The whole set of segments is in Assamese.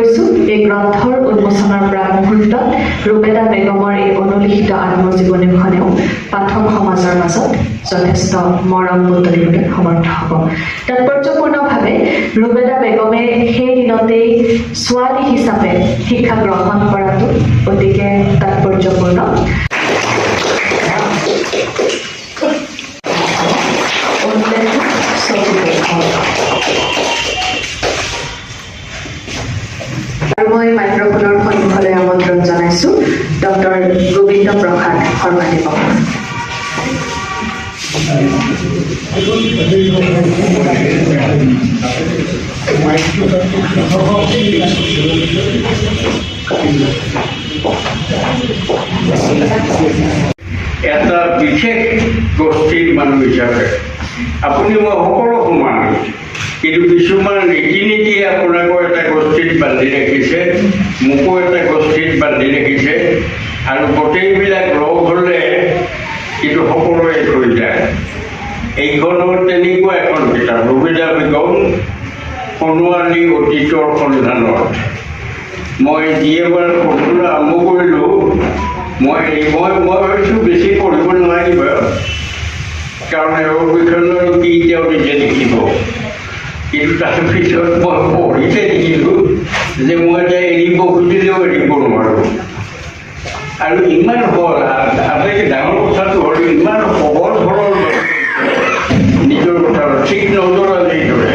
কৰিছোঁ এই গ্ৰন্থৰ উন্মোচনৰ প্ৰাক মুহূৰ্তত ৰূপেদা বেগমৰ এই অনুলিখিত আত্মজীৱনীখনেও পাঠক সমাজৰ মাজত যথেষ্ট মৰম বুটলিবলৈ সমৰ্থ হ'ব। তাৎপৰ্যপূৰ্ণভাৱে ৰূপেদা বেগমে সেই দিনতেই ছোৱালী হিচাপে শিক্ষা গ্ৰহণ কৰাটো অতিকে তাৎপৰ্যপূৰ্ণ। আৰু মই মাইক্ৰফোনৰ সন্মুখলৈ আমন্ত্ৰণ জনাইছোঁ ডক্টৰ গোবিন্দ প্ৰসাদ শৰ্মাদেৱক। এটা বিশেষ গোষ্ঠীৰ মানুহ হিচাপে আপুনি মই সকলো সমান, কিন্তু কিছুমান ৰীতি নীতি আপোনাকো এটা গোষ্ঠীত বান্ধি ৰাখিছে, মোকো এটা গোষ্ঠীত বান্ধি ৰাখিছে, আৰু গোটেইবিলাক লগ হ'লে কিন্তু সকলোৱে হৈ যায়। এইখনৰ তেনেকুৱা এখন কিতাপ, ৰূপেদা বেগম সোণোৱালী অতীতৰ সন্ধানত। মই যি এবাৰ পঢ়িবলৈ আৰম্ভ কৰিলোঁ, মই ভাবিছোঁ বেছি পঢ়িব নোৱাৰিব, কাৰণ এওঁৰ বিষয়লৈ কি তেওঁ নিজে লিখিব। কিন্তু তাৰপিছত মই পঢ়িতে দেখিলোঁ যে মই এতিয়া এৰিব খুজিলেও এৰিব নোৱাৰোঁ। আৰু ইমান আটাইতকৈ ডাঙৰ কথাটো হ'ল ইমান সহজ সৰল নিজৰ কথা ঠিক নজৰালীৰ দৰে।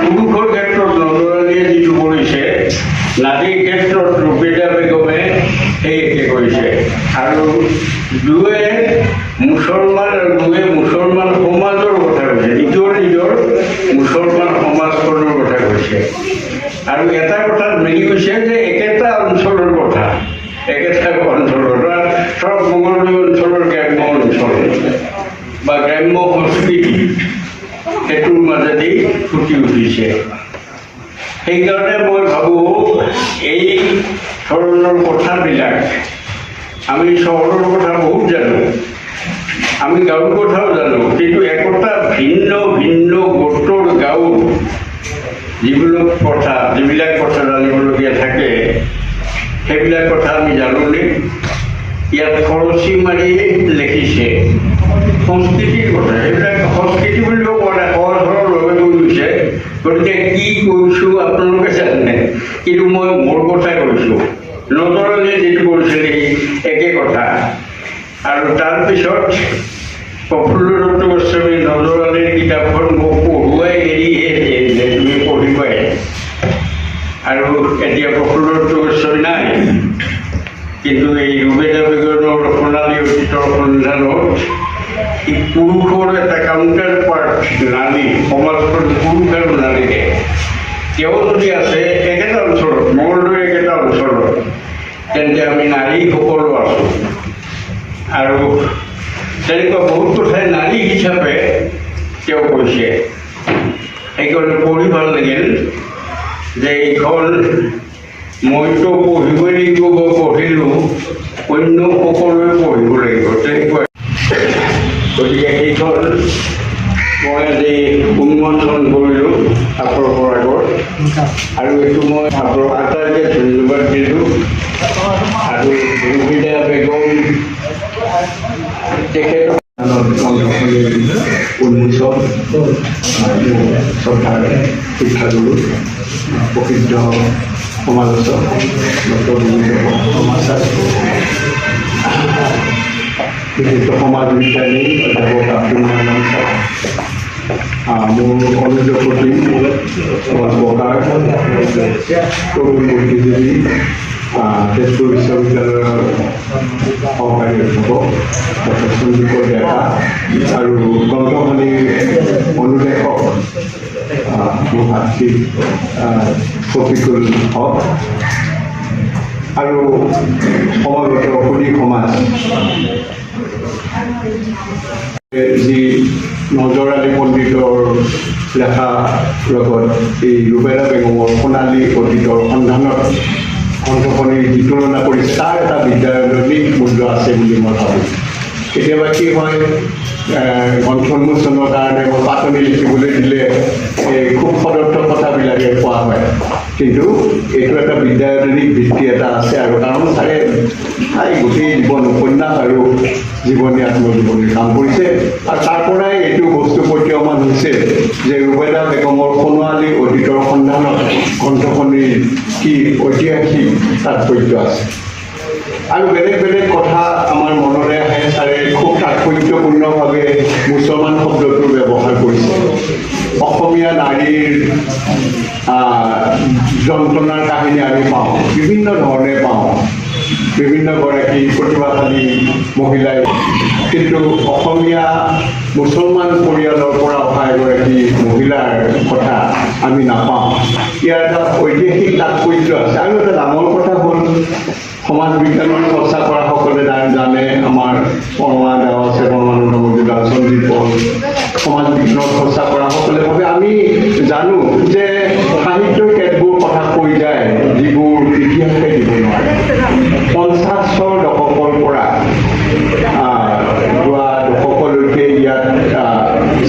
পুৰুষৰ ক্ষেত্ৰত নজৰালীয়ে যিটো কৰিছে, নাৰীৰ ক্ষেত্ৰত ৰূপেদা বেগমে সেই একে কৰিছে। আৰু দুয়ে মুছলমান আৰু দুয়ে মুছলমান সমাজৰ কথা কৈছে, নিজৰ মুছলমান সমাজখনৰ কথা কৈছে। আৰু এটা কথাত মিলি গৈছে যে একেটা অঞ্চলৰ কথা, একেটা অঞ্চলৰ ধৰক মঙলদৈ অঞ্চলৰ গ্ৰাম্য অঞ্চল বা গ্ৰাম্য সংস্কৃতি, সেইটোৰ মাজেদি ফুটি উঠিছে। সেইকাৰণে মই ভাবোঁ এই ধৰণৰ কথাবিলাক, আমি চহৰৰ কথা বহুত জানো, আমি গাঁৱৰ কথাও জানো, কিন্তু একোটা ভিন্ন ভিন্ন গোটৰ গাঁৱৰ যিবিলাক কথা জানিবলগীয়া থাকে, সেইবিলাক কথা আমি জানোনে? ইয়াত খৰচী মাৰি লিখিছে সংস্কৃতিৰ কথা, সেইবিলাক সংস্কৃতি বুলিও কোৱা নাই, সহজ সৰলভাৱে কৈ গৈছে। গতিকে কি কৈছোঁ আপোনালোকে জানে, কিন্তু মই মোৰ কথা কৈছোঁ। নজৰালীয়ে যিটো কৰিছিলে একে কথা। আৰু তাৰপিছত প্ৰফুল্ল দত্ত গোস্বামী নজৰালীৰ কিতাপখন মোক পঢ়ুৱাই এৰিহে যে তুমি পঢ়িবাই। আৰু এতিয়া প্ৰফুল্ল দত্ত গোস্বামী নাই, কিন্তু এই ৰূপেদা বেগমৰ সোণালী অতীতৰ সন্ধানত পুৰুষৰ এটা কাউণ্টাৰ পাৰ্ট নাৰী, সমাজখন পুৰুষ আৰু নাৰীৰে তেওঁ যদি আছে একেটা অঞ্চলত, মঙলদৈ একেটা অঞ্চলত, তেন্তে আমি নাৰী সকলো আছোঁ। আৰু তেনেকুৱা বহুত কথাই নাৰী হিচাপে তেওঁ কৈছে। সেইকাৰণে পঢ়ি ভাল লাগিল যে এইখন মইতো পঢ়িবই লাগিব বা পঢ়িলোঁ, অন্য সকলোৱে পঢ়িব লাগিব, তেনেকুৱা। গতিকে সেইখন মই আজি উন্মোচন কৰিলোঁ আপোনালোকৰ আগত, আৰু এইটো মই আপোনালোক আটাইকে ধন্যবাদ দিলোঁ। আৰু ৰূপেদা বেগম তেখেতৰ উন্মোচন শ্ৰদ্ধাৰ শিক্ষাগুৰু প্ৰসিদ্ধ সমালোচক ডক্টৰ গোবিন্দ সমাচাৰ্য, বিশিষ্ট সমাজ বিজ্ঞানী অধ্যাপক আব্দুল মান্নান ছাৰ, মোৰ অনুজপতি গল্পকাৰ তৰুণ বুদ্ধিজীৱী, তেজপুৰ বিশ্ববিদ্যালয়ৰ সহকাৰী অধ্যাপক ডক্টৰ সঞ্জীৱ ডেকা, আৰু গ্ৰন্থখনিৰ অনুলেখক মোৰ ভাতৃ শফিকুল হক, আৰু সমবেত অসমী সমাজ, যি নজৰালী পণ্ডিতৰ লেখা লগত এই ৰূপেদা বেগমৰ সোণালী অতীতৰ সন্ধানত গ্ৰন্থখনিৰ যি তুলনা কৰিছে, তাৰ এটা বিদ্যায়তনিক মূল্য আছে বুলি মই ভাবোঁ। কেতিয়াবা কি হয়, গ্ৰন্থ উন্মোচনৰ কাৰণে মই পাতনি লিখিবলৈ দিলে খুব সদৰ্থক কথাবিলাকে কোৱা হয়। কিন্তু এইটো এটা বিদ্যায়তনিক ভিত্তি এটা আছে আৰু কাৰণ চাৰে গোটেই জীৱন উপন্যাস আৰু জীৱনী আত্মজীৱনীৰ কাম কৰিছে আৰু তাৰ পৰাই এইটো বস্তু প্ৰতীয়মান হৈছে যে ৰুবেদা বেগমৰ সোণোৱালী অতীতৰ সন্ধানত গ্ৰন্থখনিৰ কি ঐতিহাসিক তাৎপৰ্য আছে আৰু বেলেগ বেলেগ কথা আমাৰ মনলৈ আহে চাৰে খুব তাৎপৰ্যপূৰ্ণভাৱে মুছলমান শব্দটো ব্যৱহাৰ কৰিছে অসমীয়া নাৰীৰ যন্ত্ৰণাৰ কাহিনী আমি পাওঁ বিভিন্ন ধৰণে পাওঁ বিভিন্নগৰাকী প্ৰতিভাশালী মহিলাই কিন্তু অসমীয়া মুছলমান পৰিয়ালৰ পৰা অহা এগৰাকী মহিলাৰ কথা আমি নাপাওঁ ইয়াৰ এটা ঐতিহাসিক তাৎপৰ্য আছে আৰু এটা ডাঙৰ কথা হ'ল সমাজ বিজ্ঞানৰ চৰ্চা কৰা সকলে জানে আমাৰ পৰমা দেও আছে পৰমানন্দ মজুমদাৰ সঞ্জীৱ পল সমাজ বিজ্ঞানৰ চৰ্চা কৰা সকলে ভাবে আমি জানো যে সাহিত্যৰ কেতবোৰ কথা কৈ যায় যিবোৰ ইতিহাসে দিব নোৱাৰে 50ৰ দশকৰ পৰা যোৱা দশকলৈকে ইয়াত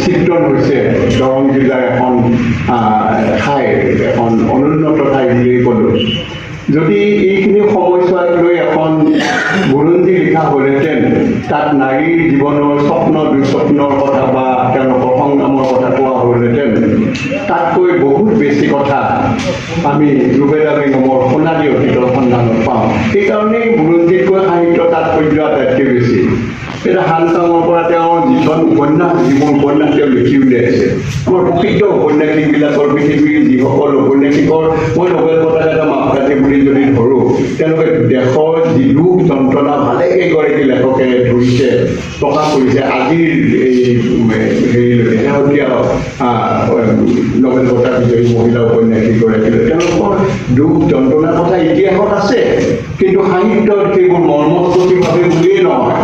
চিত্ৰণ হৈছে দৰং জিলাৰ এখন ঠাই এখন অনুন্নত ঠাই বুলি ক'লোঁ যদি এইখিনি সময়ছোৱাক লৈ এখন বুৰঞ্জী লিখা হ'লহেঁতেন তাত নাৰীৰ জীৱনৰ স্বপ্ন দুঃস্বপ্নৰ কথা বা তেওঁলোকৰ সংগ্ৰামৰ কথা কোৱা হ'লহেঁতেন তাতকৈ বহুত বেছি কথা আমি ৰুবেদা বেগমৰ সোণালী অতীতৰ সন্ধানত পাওঁ সেইকাৰণেই বুৰঞ্জীতকৈ সাহিত্য তাৎপৰ্য আটাইতকৈ বেছি এটা হানকামৰ পৰা তেওঁৰ যিখন উপন্যাস যিবোৰ উপন্যাস তেওঁ লিখি উলিয়াইছে আমাৰ প্ৰকৃত উপন্যাসিকবিলাকৰ পৃথিৱীৰ যিসকল উপন্যাসিকৰ মই নবেল বঁটা এটা মাপকাঠি বুলি যদি ধৰোঁ তেওঁলোকে দেশৰ যিবোৰ যন্ত্ৰণা ভালেকেইগৰাকী লেখকে ধৰিছে প্ৰকাশ কৰিছে আজিৰ এই হেৰিলৈকে শেহতীয়া নবেল বঁটা বিজয়ী মহিলা উপন্যাসিকগৰাকীলৈ তেওঁলোকৰ দুখ যন্ত্ৰণাৰ কথা ইতিহাসত আছে কিন্তু সাহিত্যত সেইবোৰ মৰ্মস্পতিভাৱে বুলিয়েই নহয়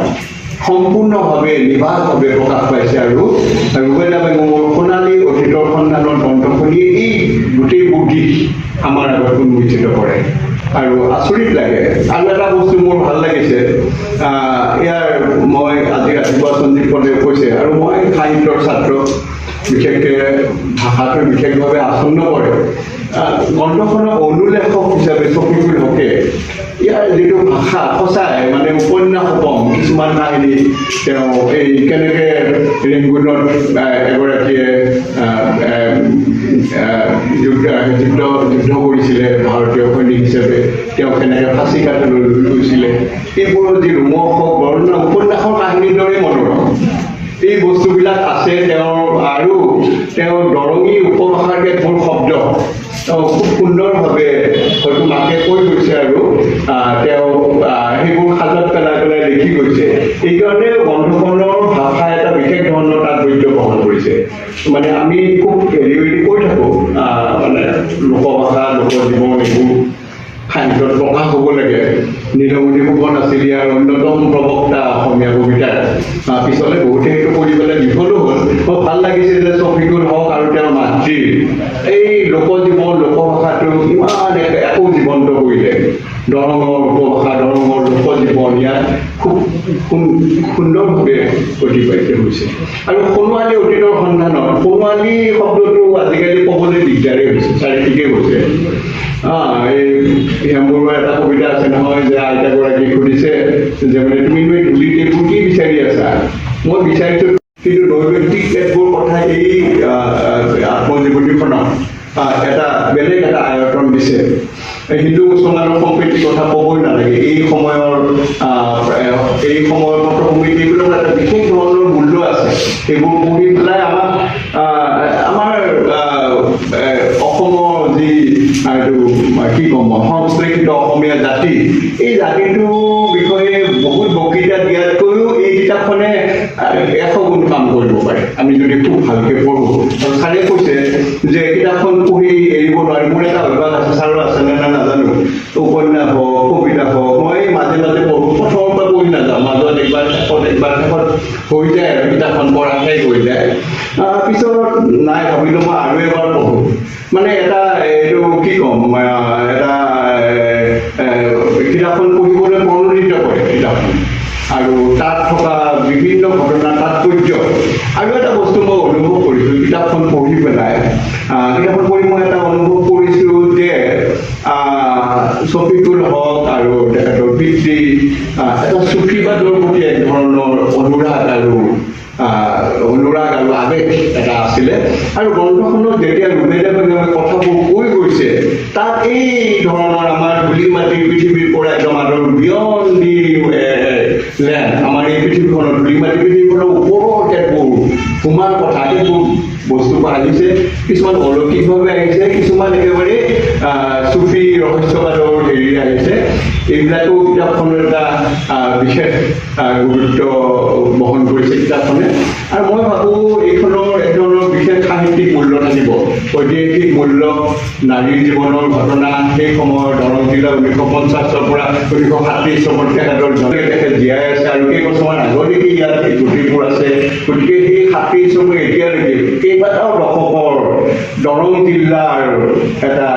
সম্পূৰ্ণভাৱে নিভাঁজভাৱে প্ৰকাশ পাইছে আৰু ৰুবেদা বেগমৰ সোণালী অতীতৰ সন্ধানৰ গ্ৰন্থখনিয়ে এই গোটেইবোৰ দিশ আমাৰ আগত উন্মোচিত কৰে আৰু আচৰিত লাগে আৰু এটা বস্তু মোৰ ভাল লাগিছে ইয়াৰ মই আজি ৰাতিপুৱা সঞ্জীৱ পলে কৈছে আৰু মই সাহিত্যৰ ছাত্ৰ বিশেষকৈ ভাষাটো বিশেষভাৱে আসন্ন কৰে গ্ৰন্থখনৰ অনুলেখক হিচাপে চফিকুল হকে ইয়াৰ যিটো ভাষা সঁচাই মানে উপন্যাস কম কিছুমান কাহিনী তেওঁ এই কেনেকৈ ৰেংগুনত এগৰাকীয়ে যুদ্ধ কৰিছিলে ভাৰতীয় সৈনিক হিচাপে তেওঁ কেনেকৈ ফাঁচি কাঠলৈ লৈ গৈছিলে এইবোৰৰ যি ৰোমহৰ্ষক বৰ্ণনা উপন্যাসৰ কাহিনীৰ দৰে মনোৰম এই বস্তুবিলাক আছে তেওঁৰ আৰু তেওঁৰ দৰঙী উপভাষাৰ কেতবোৰ শব্দ খুব সুন্দৰভাৱে হয়তো মাকে কৈ গৈছে আৰু তেওঁ সেইবোৰ সাজত পেলাই পেলাই লিখি গৈছে এইকাৰণে গ্ৰন্থখনৰ ভাষা এটা বিশেষ ধৰণৰ তাৎপৰ্য বহন কৰিছে মানে আমি খুব হেৰি কৈ থাকোঁ মানে লোকভাষা লোকজীৱন এইবোৰ সাহিত্যত প্ৰকাশ হ'ব লাগে নীলমণি ফুকন আছিল ইয়াৰ অন্যতম প্ৰবক্তা অসমীয়া কবিতাৰ পিছলৈ বহুতে সেইটো কৰি পেলাই বিফলো হ'ল মোৰ ভাল লাগিছে যে চফিকুল হক আৰু তেওঁৰ মাতৃৰ এই লোকজীৱন লোকভাষাটো ইমান একো জীৱন্ত কৰিলে দৰঙৰ উপভাষা দৰঙৰ লোকজীৱন ইয়াত খুব সুন্দৰভাৱে প্ৰতিপালিত হৈছে আৰু সোণোৱালী অতীতৰ সন্ধানত সোণোৱালী শব্দটো আজিকালি ক'বলৈ দিগদাৰেই হৈছে চাৰি ঠিকেই কৈছে এই হেমবৰুৱাৰ এটা কবিতা আছে নহয় যে আইতাগৰাকী সুধিছে যে মানে তুমি ধূলিত এইবোৰ কি বিচাৰি আছা মই বিচাৰিছোঁ কিন্তু নৈমিত্তিক কেতবোৰ কথা এই আত্মজীৱনীখনত এটা বেলেগ এটা আয়তন দিছে হিন্দু মুছলমানৰ সম্প্ৰীতিৰ কথা ক'বই নালাগে এই সময়ৰ পটভূমিত এইবিলাক এটা বিশেষ ধৰণৰ মূল্য আছে সেইবোৰ পঢ়ি পেলাই আমাৰ অসমৰ যি এইটো কি ক'ম সংস্কৃতিত অসমীয়া জাতি এই জাতিটোৰ বিষয়ে বহুত বক্তৃতা দিয়াতকৈও এই কিতাপখনে 100 গুণ কাম কৰিব পাৰে আমি যদি খুব ভালকৈ পঢ়োঁ আৰু ছাৰে কৈছে যে কিতাপখন পঢ়ি এৰিব নোৱাৰি মোৰ এটা অভ্যাস আছে ছাৰৰ আছেনে নে নাজানো উপন্যাস হওক কবিতা হওক মই মাজে মাজে পঢ়োঁ প্ৰথমৰ পৰা পঢ়ি নাযাওঁ মাজত একবাৰ শেষত হৈ যায় আৰু কিতাপখন পঢ়া শেষ হৈ যায় পিছত নাই ভাবিলোঁ মই আৰু এবাৰ পঢ়োঁ মানে এটা এইটো কি ক'ম এটা কিতাপখন পঢ়িবলৈ প্ৰণোদিত কৰে কিতাপখন আৰু তাত থকা বিভিন্ন ঘটনা তাৎপৰ্য আৰু এটা বস্তু মই অনুভৱ কৰিছোঁ কিতাপখন পঢ়ি পেলাই কিতাপখন পঢ়ি মই এটা অনুভৱ কৰিছোঁ যে ছফিকুল হক আৰু তেখেতৰ পিতৃ এটা চুফিবাদৰ প্ৰতি এক ধৰণৰ অনুৰাগ আৰু আৱেগ এটা আছিলে আৰু গ্ৰন্থখনত যেতিয়া ৰূপেদা বেগমে কথাবোৰ কৈ গৈছে তাত এই ধৰণৰ আমাৰ ধূলি মাটিৰ পৃথিৱীৰ পৰা একদম আদৰ বিয়ণ্ড দি লেণ্ড আমাৰ এই পৃথিৱীখনৰ ধূলি মাটি পৃথিৱীখনৰ ওপৰত একবোৰ সোমাৰ কথা সেইবোৰ বস্তু আহিছে কিছুমান অলৌকিকভাৱে আহিছে কিছুমান একেবাৰে চুফি ৰহস্যবাদৰ হেৰি আহিছে এইবিলাকো কিতাপখনৰ এটা বিশেষ গুৰুত্ব বহন কৰিছে কিতাপখনে আৰু মই ভাবোঁ এইখনৰ এক ধৰণৰ বিশেষ সাহিত্যিক মূল্য থাকিব ঐতিহাসিক মূল্য নাৰীৰ জীৱনৰ ঘটনা সেই সময়ৰ দৰং জিলা 1950 পৰা 1937 চনত তেখেতৰ তেখেত জীয়াই আছে আৰু কেইবছৰমান আগলৈকে ইয়াত গোটেইবোৰ আছে গতিকে সেই 37 চনৰ এতিয়ালৈকে কেইবাটাও দশকৰ দৰং জিলাৰ এটা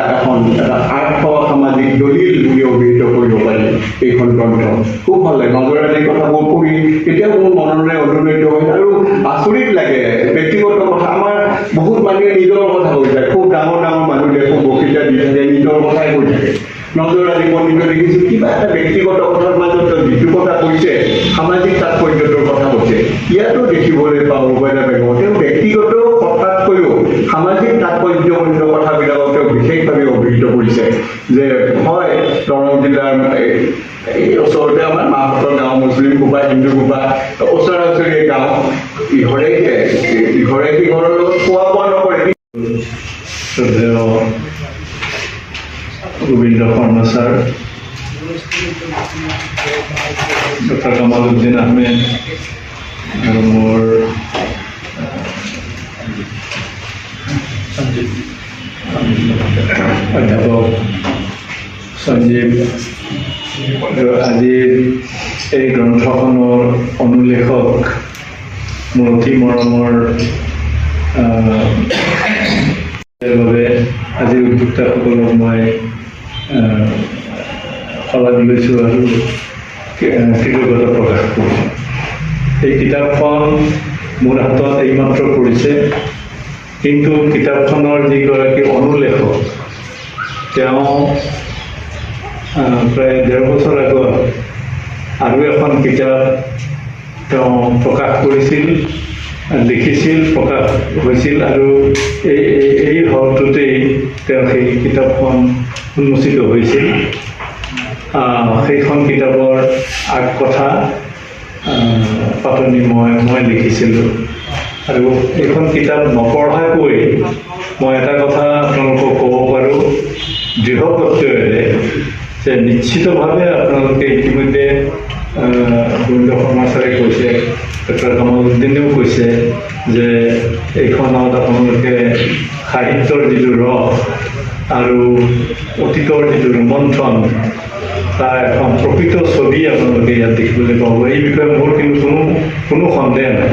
আৰ্থ সামাজিক দলিল বুলি অভিহিত কৰিব পাৰি এইখন গ্ৰন্থ খুব ভাল লাগে নজৰালীৰ কথাবোৰ পঢ়ি কেতিয়াও মোৰ মনলৈ অনুপ্ৰাণিত হয় আৰু আচৰিত লাগে ব্যক্তিগত কথা আমাৰ বহুত মানুহে নিজৰ কথা কৈ থাকে খুব ডাঙৰ মানুহ দেখো বক্তৃতা দি থাকে নিজৰ কথাই কৈ থাকে নজৰালী পণ্ডিত দেখিছোঁ কিবা এটা ব্যক্তিগত কথাৰ মাজত যিটো কথা কৈছে সামাজিক তাৎপৰ্যটোৰ কথা কৈছে ইয়াতো দেখিবলৈ পাওঁ ৰূপেদা বেগম তেওঁ ব্যক্তিগত কথাতকৈও সামাজিক তাৎপৰ্যপূৰ্ণ কথাবিলাকক তেওঁ বিশেষভাৱে অভিহিত কৰিছে যে হয় দৰং জিলাৰ এই ওচৰতে আমাৰ মাহঁতৰ গাঁও মুছলিম কোপা হিন্দু কোপা ওচৰা ওচৰি গাঁও ইঘৰে সিঘৰৰ লগত খোৱা বোৱা নকৰে গোবিন্দ শৰ্মা ছাৰ ডক্টৰ কামালউদ্দিন আহমেদ আৰু মোৰ অধ্যাপক সঞ্জীৱ আৰু আজিৰ এই গ্ৰন্থখনৰ অনুলেখক মোৰ অতি মৰমৰ বাবে আজিৰ উদ্যোক্তাসকলক মই শলাগি লৈছোঁ আৰু কৃতজ্ঞতা প্ৰকাশ কৰিছোঁ এই কিতাপখন মোৰ হাতত এইমাত্ৰ পৰিছে কিন্তু কিতাপখনৰ যিগৰাকী অনুলেখক তেওঁ প্ৰায় ১.৫ বছৰ আগত আৰু এখন কিতাপ তেওঁ প্ৰকাশ কৰিছিল লিখিছিল প্ৰকাশ হৈছিল আৰু এই হলটোতেই তেওঁ সেই কিতাপখন উন্মোচিত হৈছিল সেইখন কিতাপৰ আগকথা পাতনি মই লিখিছিলোঁ আৰু এইখন কিতাপ নপঢ়াকৈ মই এটা কথা আপোনালোকক ক'ব পাৰোঁ দৃঢ় প্ৰত্যয়েৰে যে নিশ্চিতভাৱে আপোনালোকে ইতিমধ্যে গোবিন্দ শৰ্মা ছাৰে কৈছে ডক্টৰ কামালউদ্দিনেও কৈছে যে এইখনত আপোনালোকে সাহিত্যৰ যিটো ৰস আৰু অতীতৰ যিটো ৰোমন্থন তাৰ এখন প্ৰকৃত ছবি আপোনালোকে ইয়াত দেখিবলৈ পাব এই বিষয়ে মোৰ কিন্তু কোনো সন্দেহ নাই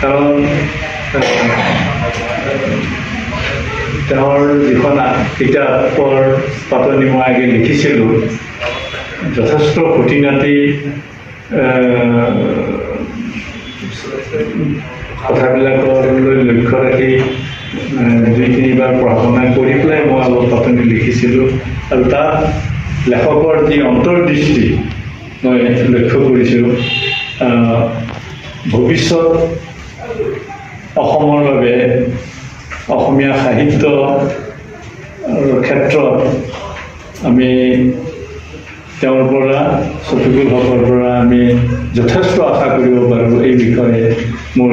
কাৰণ তেওঁৰ যিখন কিতাপৰ পাতনি মই আগে লিখিছিলোঁ যথেষ্ট খুঁটিনাটি কথাবিলাকলৈ লক্ষ্য ৰাখি ২-৩বাৰ পঢ়া শুনা কৰি পেলাই মই অলপ পাতনি লিখিছিলোঁ আৰু তাত লেখকৰ যি অন্তৰ্দৃষ্টি মই লক্ষ্য কৰিছোঁ ভৱিষ্যত অসমৰ বাবে অসমীয়া সাহিত্য ক্ষেত্ৰত আমি তেওঁৰ পৰা ছফিকুল হকৰ পৰা আমি যথেষ্ট আশা কৰিব পাৰোঁ এই বিষয়ে মোৰ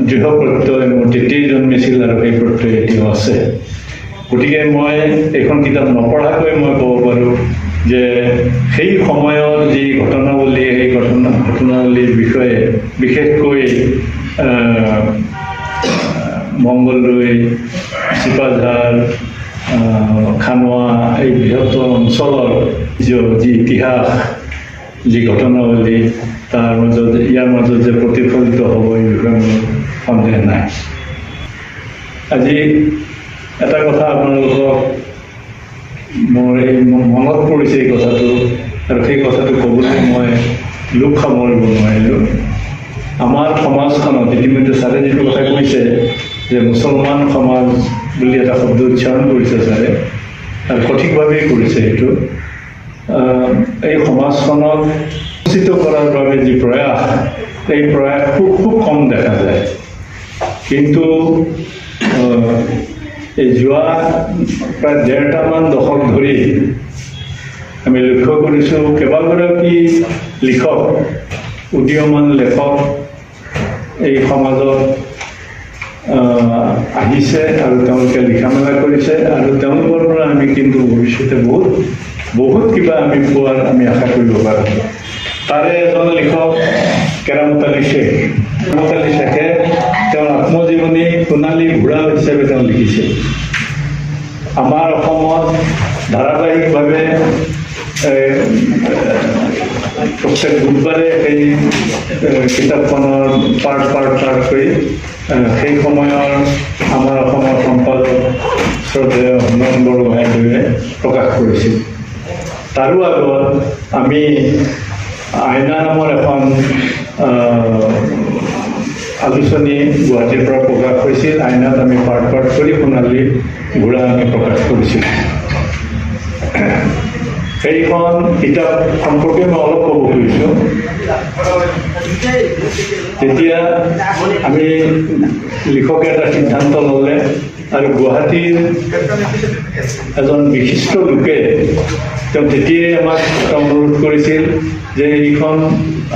দৃঢ় প্ৰত্যয় মোৰ তেতিয়াই জন্মিছিল আৰু সেই প্ৰত্যয় এতিয়াও আছে গতিকে মই এইখন কিতাপ নপঢ়াকৈ মই ক'ব পাৰোঁ যে সেই সময়ত যি ঘটনাৱলী সেই ঘটনাৱলীৰ বিষয়ে বিশেষকৈ মংগলদৈ চিপাঝাৰ খানোৱা এই বৃহত্তৰ অঞ্চলৰ যি ইতিহাস যি ঘটনাৱলী ইয়াৰ মাজত যে প্ৰতিফলিত হ'ব এই বিষয়ে মোৰ সন্দেহ নাই আজি এটা কথা আপোনালোকক মোৰ এই মনত পৰিছে এই কথাটো আৰু সেই কথাটো ক'বলৈ মই লোক সামৰিব নোৱাৰিলোঁ আমাৰ সমাজখনত ইতিমধ্যে ছাৰে যিটো কথা কৈছে যে মুছলমান সমাজ বুলি এটা শব্দ উচ্চাৰণ কৰিছে ছাৰে সঠিকভাৱেই কৰিছে এইটো এই সমাজখনক উচিত কৰাৰ বাবে যি প্ৰয়াস এই প্ৰয়াস খুব কম দেখা যায় কিন্তু এই যোৱা প্ৰায় ১.৫টামান দশক ধৰি আমি লক্ষ্য কৰিছোঁ কেইবাগৰাকী লিখক উদীয়মান লেখক এই সমাজত আহিছে আৰু তেওঁলোকে লিখা মেলা কৰিছে আৰু তেওঁলোকৰ পৰা আমি কিন্তু ভৱিষ্যতে বহুত কিবা আমি পোৱাৰ আমি আশা কৰিব পাৰোঁ তাৰে এজন লিখক কেৰামত আলী শ্বেখে তেওঁৰ আত্মজীৱনী সোণালী ঘোঁৰা হিচাপে তেওঁ লিখিছিল আমাৰ অসমত ধাৰাবাহিকভাৱে প্ৰত্যেক বুধবাৰে এই কিতাপখনৰ পাৰ্ট কৰি সেই সময়ৰ আমাৰ অসমৰ সম্পাদক শ্ৰদ্ধেয় হোমেন বৰগোহাঁইদেৱে প্ৰকাশ কৰিছিল তাৰো আগত আমি আইনা নামৰ এখন আলোচনী গুৱাহাটীৰ পৰা প্ৰকাশ হৈছিল আইনাত আমি পাৰ্ট কৰি সোণালী ঘোঁৰা আমি প্ৰকাশ কৰিছিলোঁ সেইখন কিতাপ সম্পৰ্কে মই অলপ ক'ব খুজিছোঁ তেতিয়া আমি লিখকে এটা সিদ্ধান্ত ল'লে আৰু গুৱাহাটীৰ এজন বিশিষ্ট লোকে তেওঁ তেতিয়াই আমাক অনুৰোধ কৰিছিল যে এইখন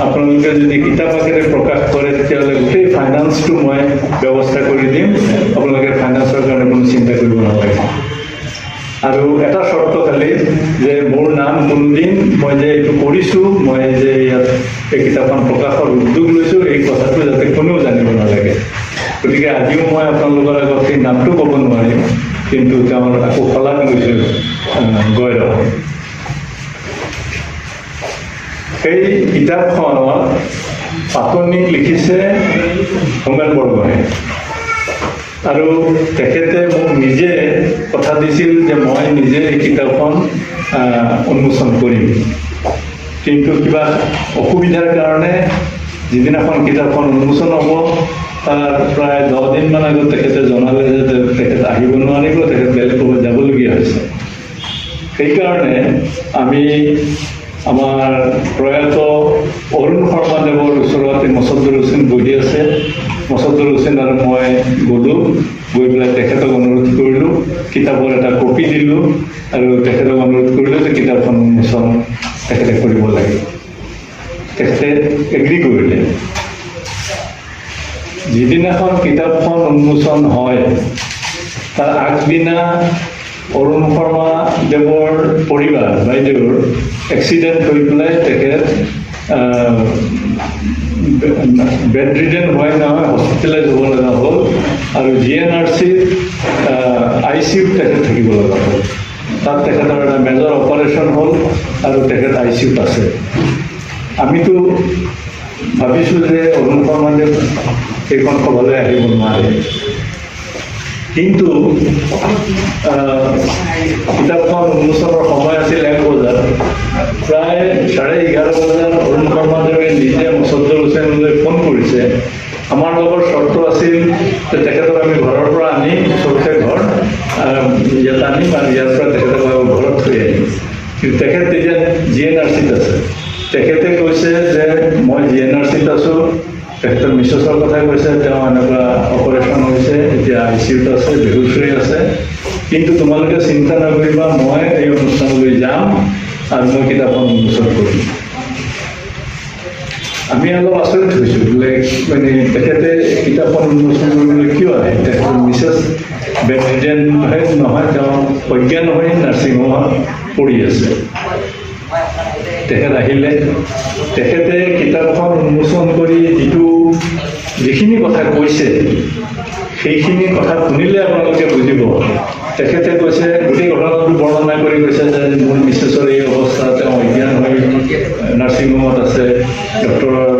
আপোনালোকে যদি কিতাপ আকাৰে প্ৰকাশ কৰে তেতিয়াহ'লে গোটেই ফাইনেন্সটো মই ব্যৱস্থা কৰি দিম আপোনালোকে ফাইনেন্সৰ কাৰণে কোনো চিন্তা কৰিব নালাগে আৰু এটা চৰ্ত খালি যে মোৰ নাম কোনদিন মই যে এইটো কৰিছোঁ মই যে ইয়াত এই কিতাপখন প্ৰকাশৰ উদ্যোগ লৈছোঁ এই কথাটো যাতে কোনেও জানিব নালাগে গতিকে আজিও মই আপোনালোকৰ আগত সেই নামটো ক'ব নোৱাৰিম কিন্তু তেওঁৰ আকৌ শলাগ লৈছোঁ গৌৰৱ সেই কিতাপখনত পাতনি লিখিছে হোমেন বৰগোহাঁই আৰু তেখেতে মোক নিজে কথা দিছিল যে মই নিজে এই কিতাপখন উন্মোচন কৰিম কিন্তু কিবা অসুবিধাৰ কাৰণে যিদিনাখন কিতাপখন উন্মোচন হ'ব তাৰ প্ৰায় 10 দিনমান আগত তেখেতে জনালে যে তেখেত আহিব নোৱাৰিব তেখেত বেলেগ ক'ৰবাত যাবলগীয়া হৈছে সেইকাৰণে আমি আমাৰ প্ৰয়াত অৰুণ শৰ্মাদেৱৰ ওচৰত মছদ্দুৰ হুছেইন বহি আছে মছদ্দুৰ হুছেইন আৰু মই গ'লোঁ গৈ পেলাই তেখেতক অনুৰোধ কৰিলোঁ কিতাপৰ এটা কপি দিলোঁ আৰু তেখেতক অনুৰোধ কৰিলোঁ যে কিতাপখন উন্মোচন তেখেতে কৰিব লাগে তেখেতে এগ্ৰী কৰিলে যিদিনাখন কিতাপখন উন্মোচন হয় তাৰ আগদিনা অৰুণ শৰ্মাদেৱৰ পৰিবাৰ বাইদেউৰ এক্সিডেণ্ট হৈ পেলাই তেখেত বেড ৰিডেন হোৱাই নহয় হস্পিটেলাইজ হ'ব লগা হ'ল আৰু GNRCত ICUত তেখেত থাকিব লগা হ'ল তাত তেখেতৰ এটা মেজৰ অপাৰেশ্যন হ'ল আৰু তেখেত ICUত আছে আমিতো ভাবিছোঁ যে অৰুণ শৰ্মাদেৱ সেইখন সভালৈ আহিব নোৱাৰে কিন্তু কিতাপখন উন্মোচনৰ সময় আছিল 1 বজাত প্ৰায় 11:30 বজাত অৰুণ শৰ্মাদেৱে নিজে মছদ্দুৰ হুছেইনলৈ ফোন কৰিছে আমাৰ লগৰ চৰ্ত আছিল যে তেখেতক আমি ঘৰৰ পৰা আনি ওচৰতে ঘৰ ইয়াত আনিম আৰু ইয়াৰ পৰা তেখেতক ঘৰত থৈ আহিম কিন্তু তেখেত তেতিয়া GNRCত আছে তেখেতে কৈছে যে মই GNRCত আছোঁ তেখেতৰ মিছেছৰ কথা কৈছে তেওঁ এনেকুৱা অপাৰেশ্যন হৈছে এতিয়া ICUত আছে বেহুচ হৈ আছে কিন্তু তোমালোকে চিন্তা নকৰিবা মই এই অনুষ্ঠানলৈ যাম আৰু মই কিতাপখন উন্মোচন কৰিম আমি অলপ আচৰিত হৈছোঁ বোলে মানে তেখেতে কিতাপখন উন্মোচন কৰিবলৈ কিয় আহে তেখেতৰ মিছেছ বেড ৰিডেন নহয় তেওঁ অজ্ঞান হৈ নাৰ্ছিং হোমত পৰি আছে তেখেত আহিলে তেখেতে কিতাপখন উন্মোচন কৰি যিখিনি কথা কৈছে সেইখিনি কথা শুনিলে আপোনালোকে বুজিব তেখেতে কৈছে গোটেই ঘটনাটো বৰ্ণনা কৰি কৈছে যে মোৰ মিছেছৰ এই অৱস্থা তেওঁ অজ্ঞান হৈ নাৰ্ছিং হোমত আছে ডক্টৰৰ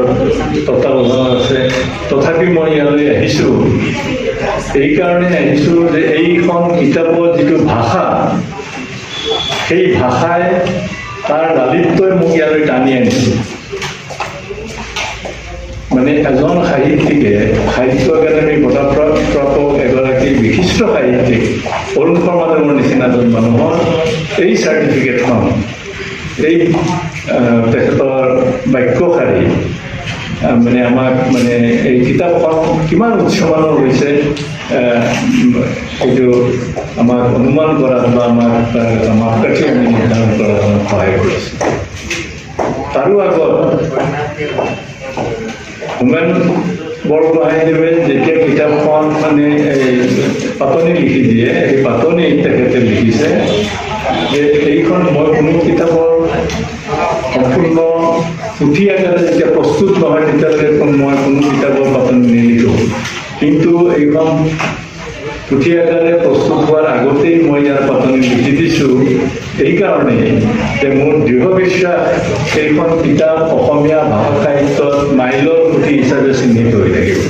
তত্ত্বাৱধানত আছে তথাপি মই ইয়ালৈ আহিছোঁ এইকাৰণে আহিছোঁ যে এইখন কিতাপৰ যিটো ভাষা সেই ভাষাই তাৰ লালিত্যই মোক ইয়ালৈ টানি আনিছে মানে এজন সাহিত্যিকে সাহিত্য একাডেমী বঁটাপ্ৰাপক এগৰাকী এগৰাকী বিশিষ্ট সাহিত্যিক অৰুণ শৰ্মাদেৱৰ নিচিনা এজন মানুহৰ এই চাৰ্টিফিকেটখন, এই তেখেতৰ বাক্যশাৰী মানে আমাক মানে এই কিতাপখন কিমান উচ্চমানৰ হৈছে এইটো আমাক অনুমান কৰাত বা আমাক মাপকাঠি আমি নিৰ্ধাৰণ কৰাত আমাক সহায় কৰিছে। তাৰো আগত হোমেন বৰগোহাঞিদেৱে যেতিয়া কিতাপখন মানে এই পাতনি লিখি দিয়ে, এই পাতনি তেখেতে লিখিছে যে এইখন মই কোনো কিতাপৰ সম্পূৰ্ণ পুথি আকাৰে যেতিয়া প্ৰস্তুত নহয় তেতিয়ালৈকে মই কোনো কিতাপৰ পাতনি নিলিখোঁ, কিন্তু এইখন পুথি আকাৰে প্ৰস্তুত হোৱাৰ আগতেই মই ইয়াৰ পাতনি লিখি দিছোঁ এইকাৰণেই যে মোৰ দৃঢ় বিশ্বাস সেইখন কিতাপ অসমীয়া ভাষা সাহিত্যত মাইলৰ পুথি হিচাপে চিহ্নিত হৈ থাকিব।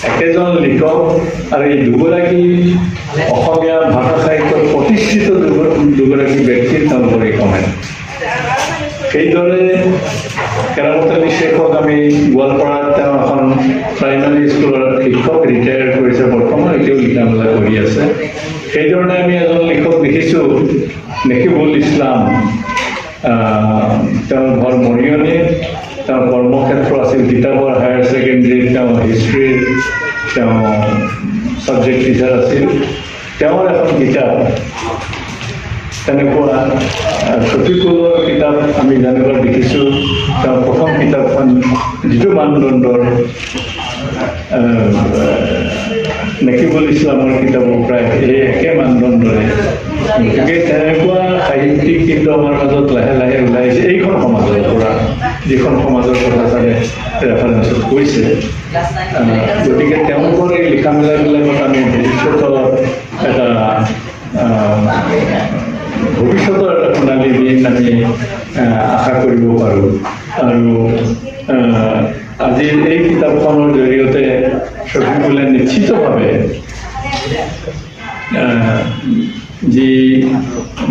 একেজন লিখক আৰু এই দুগৰাকী অসমীয়া ভাষা সাহিত্যত প্ৰতিষ্ঠিত দুগৰাকী ব্যক্তিৰ তেওঁলোকৰ এই কমেণ্ট। সেইদৰে কেৰামত আলী শ্বেখক আমি গোৱালপাৰাত তেওঁ এখন প্ৰাইমাৰী স্কুলৰ শিক্ষক, ৰিটায়াৰ কৰিছে, বৰ্তমান এতিয়াও লিখা মেলা কৰি আছে। সেইধৰণে আমি এজন লিখক দেখিছোঁ নেকিবুল ইছলাম, তেওঁৰ ঘৰ মৰিয়নীত, তেওঁৰ কৰ্মক্ষেত্ৰ আছিল তিতাবৰ হায়াৰ ছেকেণ্ডেৰীত, তেওঁ হিষ্ট্ৰীৰ তেওঁ ছাবজেক্ট টিচাৰ আছিল। তেওঁৰ এখন কিতাপ তেনেকুৱা শফিকুলৰ কিতাপ আমি জানিব দেখিছোঁ। তেওঁৰ প্ৰথম কিতাপখন যিটো মানদণ্ডৰ নেকিবুল ইছলামৰ কিতাপৰ প্ৰায় এই একে মানদণ্ডৰে, গতিকে তেনেকুৱা সাহিত্যিক কিন্তু আমাৰ মাজত লাহে লাহে ওলাইছে এইখন সমাজৰ পৰা, যিখন সমাজৰ কথা চাগে ৰেফাৰেঞ্চত কৈছে। গতিকে তেওঁলোকৰ এই লিখা মেলাবিলাকত আমি ভৱিষ্যতৰ এটা সোণালী দিন আমি আশা কৰিব পাৰোঁ। আৰু আজিৰ এই কিতাপখনৰ জৰিয়তে শফিকুলে নিশ্চিতভাৱে যি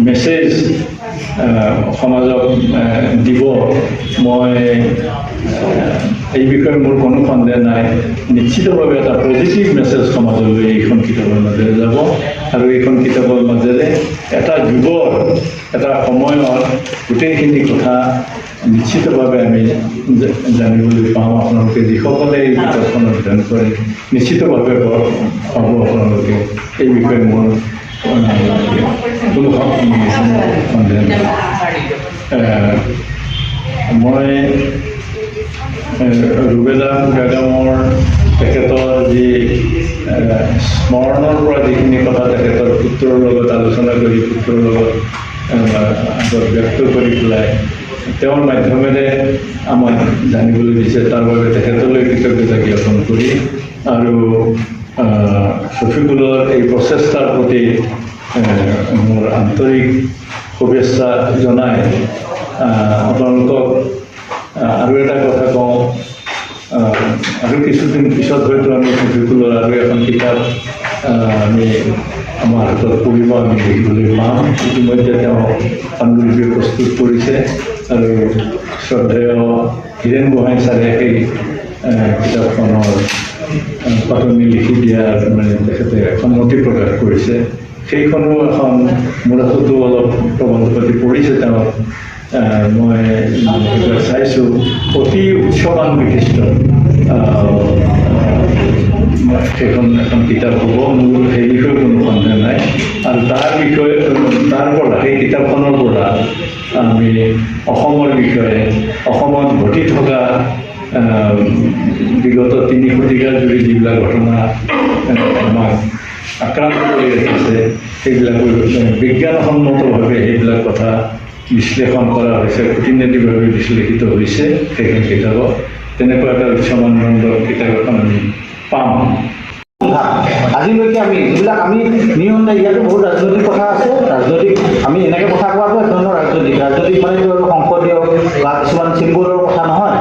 মেছেজ সমাজক দিব, মই এই বিষয়ে মোৰ কোনো সন্দেহ নাই। নিশ্চিতভাৱে এটা পজিটিভ মেছেজ সমাজলৈ এইখন কিতাপৰ মাজেৰে যাব, আৰু এইখন কিতাপৰ মাজেৰে এটা যুগৰ এটা সময়ত গোটেইখিনি কথা নিশ্চিতভাৱে আমি জানিবলৈ পাওঁ। আপোনালোকে যিসকলে এই কিতাপখন অধ্যয়ন কৰে নিশ্চিতভাৱে পাব আপোনালোকে এই বিষয়ে মোৰ কোনো সন্দেহ নাই। মই ৰুবেলা বেগমৰ তেখেতৰ যি স্মৰণৰ পৰা যিখিনি কথা তেখেতৰ পুত্ৰৰ লগত আলোচনা কৰি, পুত্ৰৰ লগত আগত ব্যক্ত কৰি পেলাই তেওঁৰ মাধ্যমেৰে আমাক জানিবলৈ দিছে, তাৰ বাবে তেখেতলৈ কৃতজ্ঞতা জ্ঞাপন কৰি আৰু শফিকুলৰ এই প্ৰচেষ্টাৰ প্ৰতি মোৰ আন্তৰিক শুভেচ্ছা জনাই আপোনালোকক আৰু এটা কথা কওঁ, আৰু কিছুদিন পিছত হয়তো আমি শফিকুলৰ আৰু এখন কিতাপ আমি আমাৰ হাতত পঢ়িব, আমি দেখিবলৈ পাম। ইতিমধ্যে তেওঁ পাণ্ডুলিপি প্ৰস্তুত কৰিছে আৰু শ্ৰদ্ধেয় হীৰেণ গোহাঁই ছাৰে সেই কিতাপখনৰ পাতনি লিখি দিয়াৰ মানে তেখেতে সন্মতি প্ৰকাশ কৰিছে। সেইখনো এখন মোৰ হাততো অলপ প্ৰবন্ধ পাতি পৰিছে তেওঁ, মই এইবিলাক চাইছোঁ। অতি উচ্চমান বিশিষ্ট সেইখন এখন কিতাপ হ'ব, মোৰ সেই বিষয়ে কোনো সন্দেহ নাই। আৰু তাৰ পৰা সেই কিতাপখনৰ পৰা আমি অসমৰ বিষয়ে, অসমত ঘটি থকা বিগত 3 শতিকা জুৰি যিবিলাক ঘটনা আমাক আক্ৰান্ত কৰি ৰাখিছে, সেইবিলাক বিজ্ঞানসন্মতভাৱে সেইবিলাক কথা বিশ্লেষণ কৰা হৈছে, খুঁটিনাটিভাৱে বিশ্লেষিত হৈছে সেইখন কিতাপত। তেনেকুৱা এটা উচ্চ মানদণ্ডৰ কিতাপ এখন আমি পাম। আজিলৈকে আমি যিবিলাক আমি নিয়ম নাই, ইয়াতো বহুত ৰাজনৈতিক কথা আছে। ৰাজনৈতিক আমি এনেকৈ কথা কোৱাটো এক ধৰণৰ ৰাজনৈতিক মানে সংসদীয় বা কিছুমান চিম্বলৰ কথা নহয়,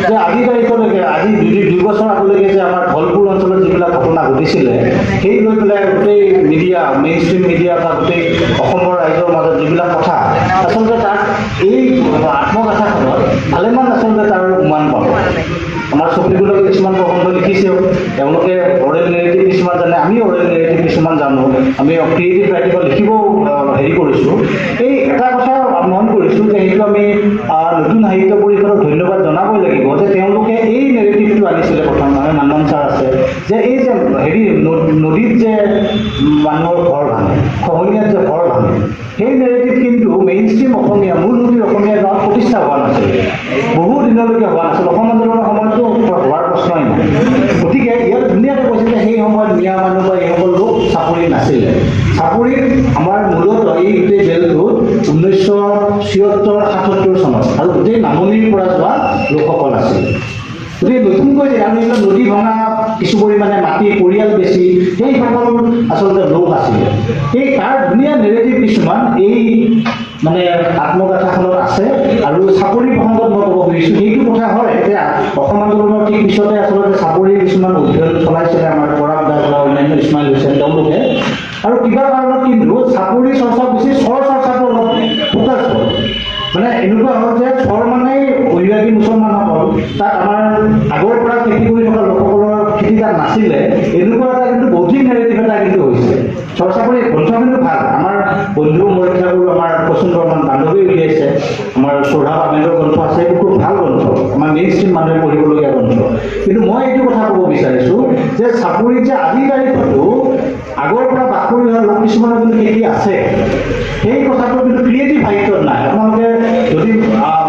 যে আজিৰ তাৰিখলৈকে, আজি 2 বছৰ আগলৈকে যে আমাৰ ধলপুৰ অঞ্চলত যিবিলাক ঘটনা ঘটিছিলে, সেই লৈ পেলাই গোটেই মিডিয়া, মেইন ষ্ট্ৰীম মিডিয়া বা গোটেই অসমৰ ৰাইজৰ মাজত যিবিলাক কথা, আচলতে তাত এই আত্মকথাখনত ভালেমান আচলতে তাৰ উমান পাব। আমাৰ শফিকুলকে কিছুমান প্ৰবন্ধ লিখিছেও, তেওঁলোকে অৰেল নেৰেটিভ কিছুমান জানে, আমি অৰেল নেৰেটিভ কিছুমান জানো, আমি ক্ৰিয়েটিভ ৰাইটিঙত লিখিব হেৰি কৰিছোঁ। এই এটা কথা মন কৰিছোঁ যে সেইটো আমি নতুন সাহিত্য পৰিষদক ধন্যবাদ জনাবই লাগিব যে তেওঁলোকে এই নেৰেটিভটো আনিছিলে প্ৰথম নানন ছাৰ আছে যে এই যে হেৰি নদীত যে মানুহৰ ঘৰ ভাঙে, খহনীয়াত যে ঘৰ ভাঙে, সেই নেৰেটিভ কিন্তু মেইন ষ্ট্ৰীম অসমীয়া মূল নদীৰ অসমীয়া গাঁৱত প্ৰতিষ্ঠা হোৱা নাছিল, বহু দিনলৈকে হোৱা নাছিল। অসম আন্দোলনৰ সময়তো হোৱাৰ প্ৰশ্নই নাই। গতিকে ইয়াত ধুনীয়াকৈ কৈছে যে সেই সময়ত মিয়া মানুহ বা এইসকল লোক চাকৰি নাছিলে। চাকৰিত আমাৰ মূলত এই গোটেই বেলটোত 1976-77 চনত আৰু গোটেই নামনিৰ পৰা যোৱা লোকসকল আছিল। গতিকে নতুনকৈ আমি নদী ভঙা কিছু পৰিমাণে মাটি পৰিয়াল বেছি সেইসকল আচলতে লোক আছিলে। এই তাৰ ধুনীয়া নেৰেটিভ কিছুমান এই মানে আত্মগাথাখনত আছে। আৰু চাকৰি প্ৰসংগত মই ক'ব খুজিছোঁ সেইটো কথা হয় যে অসম আন্দোলনৰ ঠিক পিছতে আচলতে চাকৰিৰ কিছুমান অধ্যয়ন চলাইছিলে আমাৰ পৰাগ দাস বা অন্যান্য ইছমাইল হুছেইন তেওঁলোকে। আৰু কিবা কাৰণত কিন্তু চাকৰি চৰ্চা বেছি স্বৰ চৰ্চাটো অলপ ফ'কাছ হ'ল। মানে এনেকুৱা হ'ল যে স্বৰ মানে অভিবাসী মুছলমানসকল তাত আমাৰ আগৰ পৰা খেতি কৰি থকা লোকসকলৰ খেতি তাত নাছিলে, এনেকুৱা এটা কিন্তু বৌদ্ধিক নেৰেটিভ এটা কিন্তু হৈছে। চৰ্চা কৰি গ্ৰন্থ কিন্তু ভাল, আমাৰ বন্ধু মৰিঠাবোৰ আমাৰ প্ৰচুৰ বৰ্মন বান্ধৱী উলিয়াইছে, আমাৰ সৌৰভ আহমেদৰ গ্ৰন্থ আছে, এইটো খুব ভাল গ্ৰন্থ, আমাৰ মেইন ষ্ট্ৰীম মানুহে পঢ়িবলগীয়া গ্ৰন্থ। কিন্তু মই এইটো কথা ক'ব বিচাৰিছোঁ যে চাকৰিত যে আজিৰ তাৰিখতো আগৰ পৰা বাস কৰি অহা লোক কিছুমানৰ কিন্তু খেতি আছে, সেই কথাটো কিন্তু ক্ৰিয়েটিভ সাহিত্যত নাই। আপোনালোকে যদি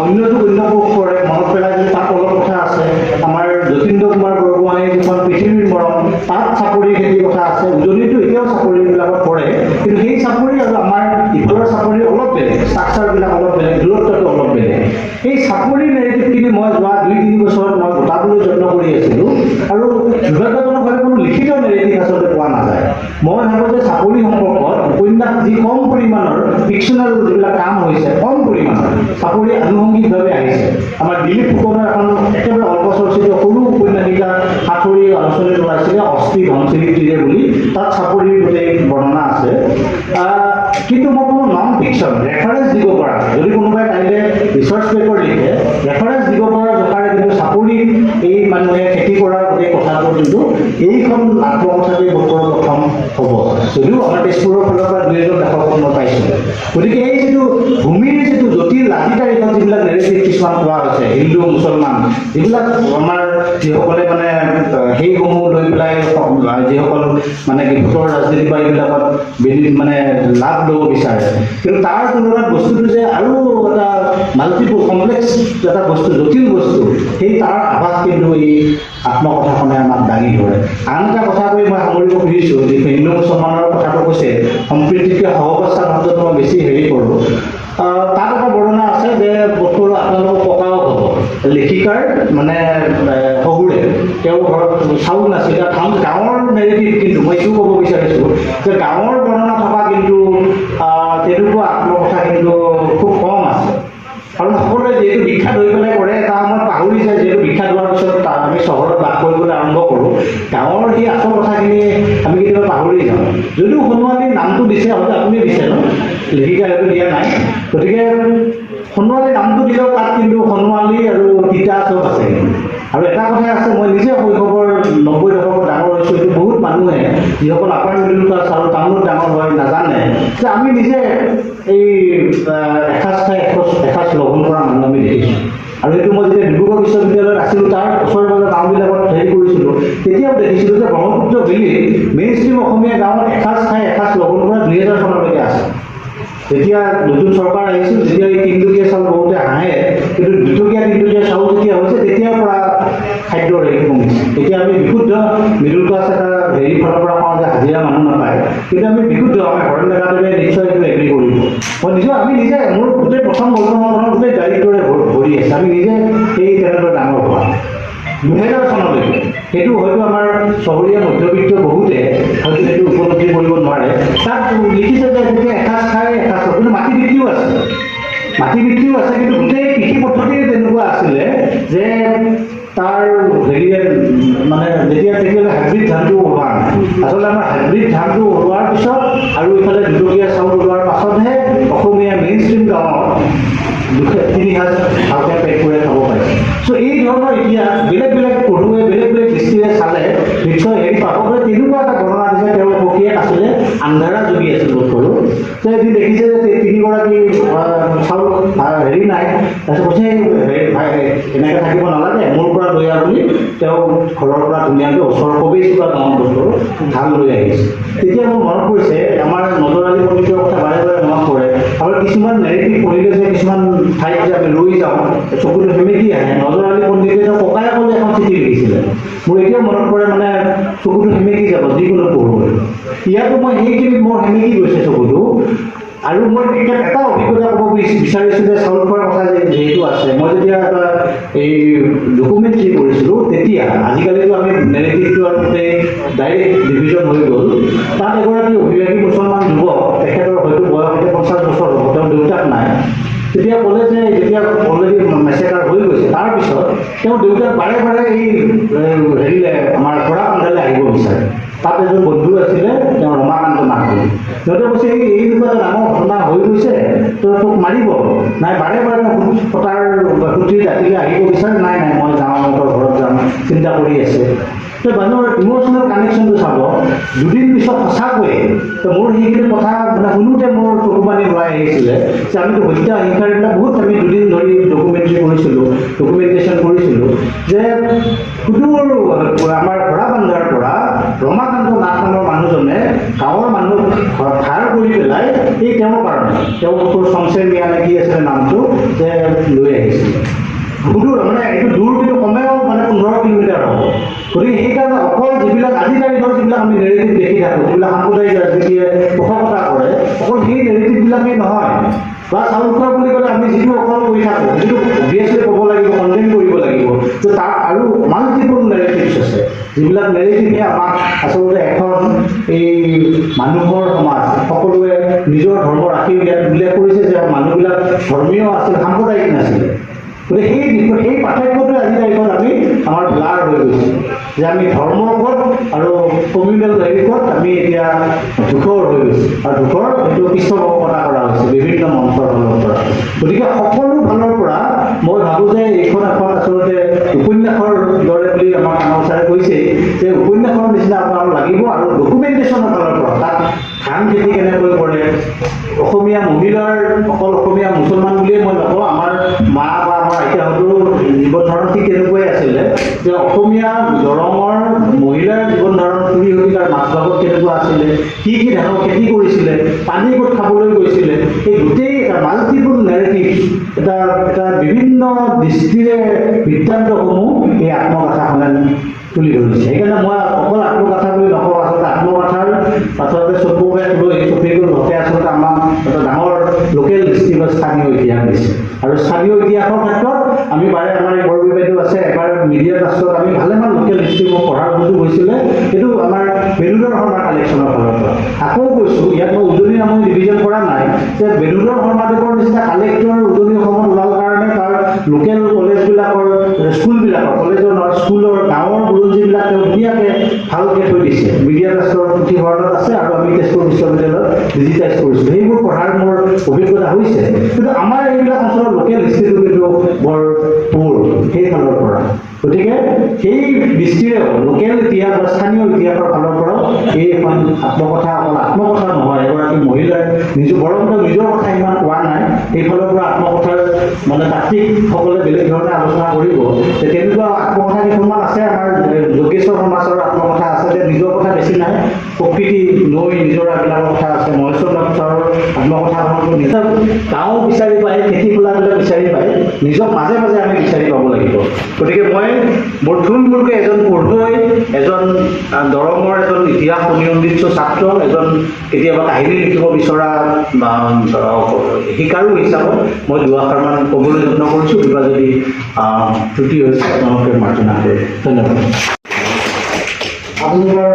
অন্যটো অন্যপোষ কৰে মনত পেলাই যদি তাত অলপ কথা আছে। আমাৰ যতীন্দ্ৰ কুমাৰ বৰগোহাঁইৰ যিখন পৃথিৱীৰ মৰম তাত চাকৰি খেতিৰ কথা আছে। উজনিতো এতিয়াও চাকৰিবিলাকত পৰে, কিন্তু সেই চাকৰি আৰু আমাৰ ইফালৰ চাকৰি অলপ বেলেগ, ষ্ট্ৰাকচাৰবিলাক অলপ বেলেগ, দূৰত্বটো অলপ বেলেগ। এই চাকৰি নেৰেটিভখিনি মই যোৱা 2-3 বছৰত মই গোটাবলৈ যত্ন কৰি আছিলোঁ আৰু দুৰ্ভাগ্যজনকভাৱে কোনো লিখিত নেৰেটিভ আচলতে পোৱা নাযায়। মই ভাবোঁ যে চাকৰি সম্পৰ্কত উপন্যাস যি কম পৰিমাণৰ ফিকশ্যনেল যিবিলাক কাম হৈছে, কম পৰিমাণৰ চাকৰি আনুষংগিকভাৱে আহিছে। আমাৰ দিলীপ ফুকনৰ এখন একেবাৰে অল্প চৰ্চিত সৰু উপন্যাসিকা সাঁথৰি আলোচনী ওলাইছিলে অস্থি ধনচিৰিত্ৰীৰে বুলি, তাত চাকৰিৰ গোটেই বৰ্ণনা আছে। কিন্তু মই কোনো নন ফিকশ্যন ৰেফাৰেঞ্চ দিব পৰা, যদি কোনোবাই কাইলৈ ৰিচাৰ্চ পেপাৰ লিখে ৰেফাৰেঞ্চ দিব পৰা জোখাৰে কিন্তু চাকৰি এই মানুহে খেতি কৰাৰ গোটেই কথাটো কিন্তু এইখন আত্মকথাতেই বছৰৰ প্ৰথম হ'ব, যদিও আমাৰ তেজপুৰৰ ফালৰ পৰা 2 এজন লেখক মই পাইছোঁ। গতিকে এই যিটো ভূমিৰ যিটো জটিল আজিৰ তাৰিখত যিবিলাক নেৰেটিভ কিছুমান কোৱা হৈছে, হিন্দু মুছলমান যিবিলাক আমাৰ যিসকলে মানে সেইসমূহ লৈ পেলাই যিসকল মানে ভোটৰ ৰাজনীতি বা এইবিলাকত মানে লাভ ল'ব বিচাৰে, কিন্তু তাৰ তুলনাত বস্তুটো যে আৰু এটা মাল্টিপল কমপ্লেক্স এটা বস্তু, জটিল বস্তু, সেই তাৰ আভাস কিন্তু এই আত্মকথাখনে আমাক দাঙি ধৰে। আন এটা কথা কৈ মই সামৰিব খুজিছোঁ, যি হিন্দু মুছলমানৰ কথাটো কৈছে সম্প্ৰীতিকে সহৱস্থান শব্দটো মই বেছি হেৰি কৰোঁ। তাত এটা বৰ্ণনা আছে যে বস্তুৰ আপোনালোকৰ ককাও হ'ব, লেখিকাৰ মানে শহুৰে, তেওঁৰ ঘৰত চাউল নাছিল, গাঁৱৰ নেৰেটিভ কিন্তু মই এইটো ক'ব বিচাৰিছোঁ যে গাঁৱৰ বৰ্ণনা থকা কিন্তু তেনেকুৱা আত্মকথা কিন্তু খুব কম আছে। আৰু সকলোৱে যিহেতু বিখ্যাত হৈ পেলাই কৰে, এটা সময়ত পাহৰি যায়, যিহেতু বিখ্যাত হোৱাৰ পিছত আমি চহৰত বাস কৰিবলৈ আৰম্ভ কৰোঁ, গাঁৱৰ সেই আচল কথাখিনি আমি কেতিয়াবা পাহৰি যাওঁ। যদিও সোণোৱালীৰ নামটো দিছে, হয়তো আপুনি দিছে ন, লেখিকা সেইটো দিয়া নাই, গতিকে সোণোৱালীৰ নামটো দিলেও তাত কিন্তু সোণোৱালী আৰু তিতা চব আছে। আৰু এটা কথাই আছে, মই নিজে শৈশৱৰ 90 দশকত ডাঙৰ হৈছোঁ, এইটো বহুত মানুহে যিসকল আপাৰ মিডল ক্লাছ আৰু টাউনত ডাঙৰ হয় নাজানে যে আমি নিজে এই এসাঁজ খাই এসাঁজ লঘোণ কৰা মানুহ আমি দেখিছোঁ। আৰু এইটো মই যেতিয়া ডিব্ৰুগড় বিশ্ববিদ্যালয়ত আছিলোঁ, তাৰ ওচৰে পাজৰে গাঁওবিলাকত হেৰি কৰিছিলোঁ, তেতিয়াও দেখিছিলোঁ যে ব্ৰহ্মপুত্ৰ ভেলীত মেইন ষ্ট্ৰীম অসমীয়া গাঁৱত এসাঁজ খাই এসাঁজ লঘোণ কৰা 2000 চনলৈকে আছে। যেতিয়া নতুন চৰকাৰ আহিছিল, যেতিয়া এই 3 টকীয়া চাউল বহুতে হাঁহে, কিন্তু 2 টকীয়া 3 টকীয়া চাউল যেতিয়া হৈছে তেতিয়াৰ পৰা খাদ্যৰ হেৰি কমিছে। এতিয়া আমি বিশুদ্ধ মিডল ক্লাছ এটা হেৰি ফালৰ পৰা পাওঁ যে হাজিৰা মানুহ নাপায়, কিন্তু আমি বিশুদ্ধ আমাৰ ঘৰৰ জেগাটোৱে নিশ্চয় এইটো এগ্ৰী কৰিব। আমি নিজে মোৰ গোটেই প্ৰথম বৰ্তমানৰ গোটেই দাৰিদ্ৰৰে ভৰি আছে, আমি নিজে সেই তেনেদৰে ডাঙৰ হোৱা 2000 চনলৈকে। সেইটো হয়তো আমাৰ চহৰীয়া মধ্যবিত্ত বহুতে হয়তো সেইটো উপলব্ধি কৰিব নোৱাৰে। তাত লিখিছে যে যেতিয়া এসাঁজ খাই এসাঁজ, কিন্তু মাটি বৃত্তিও আছে, কিন্তু গোটেই কৃষি পদ্ধতি তেনেকুৱা আছিলে যে তাৰ হেৰিয়ে মানে তেতিয়ালৈ হাইব্ৰিড ধানটো ওলোৱা নাই। আচলতে আমাৰ হাইব্ৰিড ধানটো ওলোৱাৰ পিছত আৰু ইফালে 2 টকীয়া চাউল ওলোৱাৰ পাছতহে অসমীয়া মেইন ষ্ট্ৰীম গাঁৱত 2-3 সাঁজ ভালকৈ পেক কৰি খাব পাৰিছে। চ' এই ধৰণৰ এতিয়া বেলেগ বেলেগ পঢ়ুৱে বেলেগ বেলেগ দৃষ্টিৰে চালে নিশ্চয় তো এদিন দেখিছে যে তিনিগৰাকী চাউল হেৰি নাই, তাৰপিছত কৈছে এনেকৈ থাকিব নালাগে, মোৰ পৰা লৈ আহ বুলি তেওঁ ঘৰৰ পৰা ধুনীয়াকৈ ওচৰৰ কবেই চোকা গাঁৱৰ বস্তুৰ ধান লৈ আহিছে। তেতিয়া মোৰ মনত পৰিছে আমাৰ নজৰ আলী পণ্ডিতৰ কথা বাৰে বাৰে মনত পৰে। আমাৰ কিছুমান নেৰেটিভ পঢ়িলে যে কিছুমান ঠাইত যে আমি ৰৈ যাওঁ, চকুটো সেমেকি আহে। নজৰ আলী পণ্ডিতে তেওঁ ককায়েকলৈ এখন চিঠি লিখিছিলে, মোৰ এতিয়াও মনত পৰে, মানে চকুটো সেমেকি যাব যিকোনো পঢ়োঁ। ইয়াতো মই সেইখিনিত মোৰ সেমেকি গৈছে চকুটো। আৰু মই এতিয়া এটা অভিজ্ঞতা ক'ব বিচাৰিছোঁ যে চাউল খোৱাৰ কথা যিহেতু আছে, মই যেতিয়া এটা এই ডকুমেণ্টাৰী কৰিছিলোঁ তেতিয়া, আজিকালিতো আমি নেৰেটিভটো আৰু গোটেই ডাইৰেক্ট ডিভিজন হৈ গ'ল, তাত এগৰাকী অভিবাসী মুছলমান যুৱক, তেখেতৰ হয়তো বয়স এতিয়া 50 বছৰ হ'ব, তেওঁৰ দেউতাক নাই। তেতিয়া ক'লে যে যেতিয়া অলৰেডি মেছেকাৰ হৈ গৈছে, তাৰপিছত তেওঁ দেউতাক বাৰে বাৰে এই হেৰিলে আমাৰ ঘোঁৰাকান্দালৈ আহিব বিচাৰে। তাত এজন বন্ধু আছিলে, তেওঁ ৰমাকান্ত নাথ বুলি। সিহঁতে কৈছে এই এনেকুৱা এটা ডাঙৰ ঘটনা হৈ গৈছে, তো তোক মাৰিব নাই, বাৰে বাৰে পতাৰ সুধি ৰাতিলৈ আহিব বিচাৰে, নাই নাই মই যাওঁ, সিহঁতৰ ঘৰত যাম, চিন্তা কৰি আছে। তো মানুহৰ ইম'চনেল কানেকশ্যনটো চাব, দুদিন পিছত সঁচাকৈয়ে তো মোৰ সেইখিনি কথা মানে শুনোতে মোৰ চকুপানী ওলাই আহিছিলে যে আমিতো হত্যা হিংসাৰ এইবিলাক বহুত আমি দুদিন ধৰি ডকুমেণ্টেশ্যন কৰিছিলোঁ যে সুদূৰ আমাৰ ঘোঁৰাবান্ধাৰ পৰা ৰমাকান্ত নাথ নামৰ মানুহজনে গাঁৱৰ মানুহ ধাৰ কৰি পেলাই এই তেওঁৰ কাৰণে, তেওঁৰ চমচেৰ মিয়া নে কি আছিলে নামটো, যে লৈ আহিছিল। সুদূৰ মানে এইটো দূৰ, কিন্তু কমেও মানে 15 কিলোমিটাৰ হ'ব। গতিকে সেইকাৰণে অকল যিবিলাক আজিৰ তাৰিখৰ যিবিলাক আমি নেৰেটিভ দেখি থাকোঁ, যিবিলাক সাম্প্ৰদায়িক ৰাজনীতিয়ে পোষকতা কৰে, অকল সেই নেৰেটিভবিলাকেই নহয়। বা চাউল খোৱা বুলি ক'লে আমি যিটো অকল কৰি থাকোঁ, যিটো অভিয়াছলি ক'ব লাগিব, কণ্ডেম কৰিব লাগিব, তো তাত আৰু মাল্টিপল নেৰেটিভছ আছে, যিবিলাক নেৰেটিভে আমাক আচলতে এখন এই মানুহৰ সমাজ, সকলোৱে নিজৰ ধৰ্ম ৰাখি উল্লেখ কৰিছে যে মানুহবিলাক ধৰ্মীয় আছিল, সাম্প্ৰদায়িক নাছিলে। গতিকে সেই পাৰ্থক্যটোৱে আজিৰ তাৰিখত আমি আমাৰ ব্লাৰ হৈ গৈছে, যে আমি ধৰ্মৰ ওপৰত আৰু কমিউনেল হেৰিৰ ওপৰত আমি এতিয়া ধূসৰ হৈ গৈছে, আৰু ধূসৰ এইটো পৃষ্ঠপোষকতা কৰা হৈছে বিভিন্ন মঞ্চৰ ফালৰ পৰা। গতিকে সকলো ফালৰ পৰা মই ভাবোঁ যে এইখন এখন আচলতে উপন্যাসৰ দৰে বুলি আমাৰ কাণৰ ছাৰে কৈছে, যে উপন্যাসৰ নিচিনা আপোনাৰ লাগিব। আৰু ডকুমেণ্টেশ্যনৰ ফালৰ পৰা তাত ধান খেতি কেনেকৈ কৰে, অসমীয়া মহিলাৰ, অকল অসমীয়া মুছলমান বুলিয়ে মই নকওঁ, আমাৰ মা বা আমাৰ আইতাহঁতৰো জীৱন ধাৰণ ঠিক তেনেকুৱাই আছিলে, যে অসমীয়া দৰঙৰ মহিলাৰ জীৱন ধাৰণ 20 শতিকাৰ মাজভাগত কেনেকুৱা আছিলে, কি কি ধানৰ খেতি কৰিছিলে, পানী ক'ত খাবলৈ গৈছিলে, এই গোটেই এটা মাল্টিপল নেৰেটিভ, এটা বিভিন্ন দৃষ্টিৰে বৃত্তান্তসমূহ এই আত্মকথাখনে তুলি ধৰিছে। সেইকাৰণে মই অকল আত্মকথা বুলি নকওঁ, আচলতে আত্মকথাৰ আচলতে চকুৰে লৈ চফিকুল হকে আচলতে আমাক এটা ডাঙৰ লোকেল দৃষ্টিকোণ স্থানীয় ইতিহাস দিছে। আৰু স্থানীয় ইতিহাসৰ ক্ষেত্ৰত আমি বাৰে আমাৰ বৰবী বাইদেউ আছে, এবাৰ মিডিয়া কাষ্টত আমি ভালেমান লোকেল হিষ্ট্ৰী মোৰ পঢ়াৰ সুযোগ হৈছিলে, সেইটো আমাৰ বেলুদৰ শৰ্মা কালেকশ্যনৰ ফালৰ পৰা। আকৌ কৈছোঁ, ইয়াত মই উজনি নামনি ডিভিজন কৰা নাই, যে বেলুদৰ শৰ্মাদেৱৰ নিচিনা কালেক্টৰ উজনি অসমত ওলাল কাৰণে তাৰ লোকেল কলেজবিলাকৰ, স্কুলবিলাকৰ, কলেজৰ নহয় স্কুলৰ গাঁৱৰ বুৰঞ্জীবিলাক তেওঁ ধুনীয়াকৈ ভালকৈ থৈ দিছে, মিডিয়া কাষ্টৰ পুথিভঁৰালত আছে, আৰু আমি তেজপুৰ বিশ্ববিদ্যালয়ত ডিজিটাইজ কৰিছোঁ। সেইবোৰ পঢ়াৰ মোৰ অভিজ্ঞতা হৈছে, কিন্তু আমাৰ এইবিলাক অঞ্চলৰ লোকেল হিষ্ট্ৰীটো কিন্তু বৰ পুৰ সেইফালৰ পৰা। গতিকে সেই দৃষ্টিৰেও লোকেল ইতিহাস বা স্থানীয় ইতিহাসৰ ফালৰ পৰাও এই এখন আত্মকথা অকল আত্মকথা নহয়, এগৰাকী মহিলাই বৰন্ত নিজৰ কথা ইমান কোৱা নাই, সেইফালৰ পৰা আত্মকথাৰ মানে তাত্ত্বিকসকলে বেলেগ ধৰণে আলোচনা কৰিব। তেনেকুৱা আত্মকথা কেইখনমান আছে, আমাৰ যোগেশ্বৰ সমাজৰ আত্মকথা আছে, যে নিজৰ কথা বেছি নাই, প্ৰকৃতি নৈ নিজৰ এইবিলাকৰ কথা আছে। মহেশ্বৰ নাথৰ আত্মকথাখনতো নিজৰ গাঁও বিচাৰি পায়, খেতি খোলাবিলাক বিচাৰি পায়, নিজক মাজে মাজে আমি বিচাৰি পাব লাগিব। গতিকে মই মোৰ থুলমূলকৈ এজন পঢ়ুৱৈ, এজন দৰঙৰ এজন ইতিহাস সুনিয়ন্ত্ৰিত ছাত্ৰ, এজন কেতিয়াবা কাহিনী লিখিব বিচৰা শিকাৰু হিচাপত মই দুআষাৰমান ক'বলৈ যত্ন কৰিছোঁ। কিবা যদি ত্ৰুটি হৈছে আপোনালোকে মাৰ্জনা কৰে। ধন্যবাদ। আপোনালোকৰ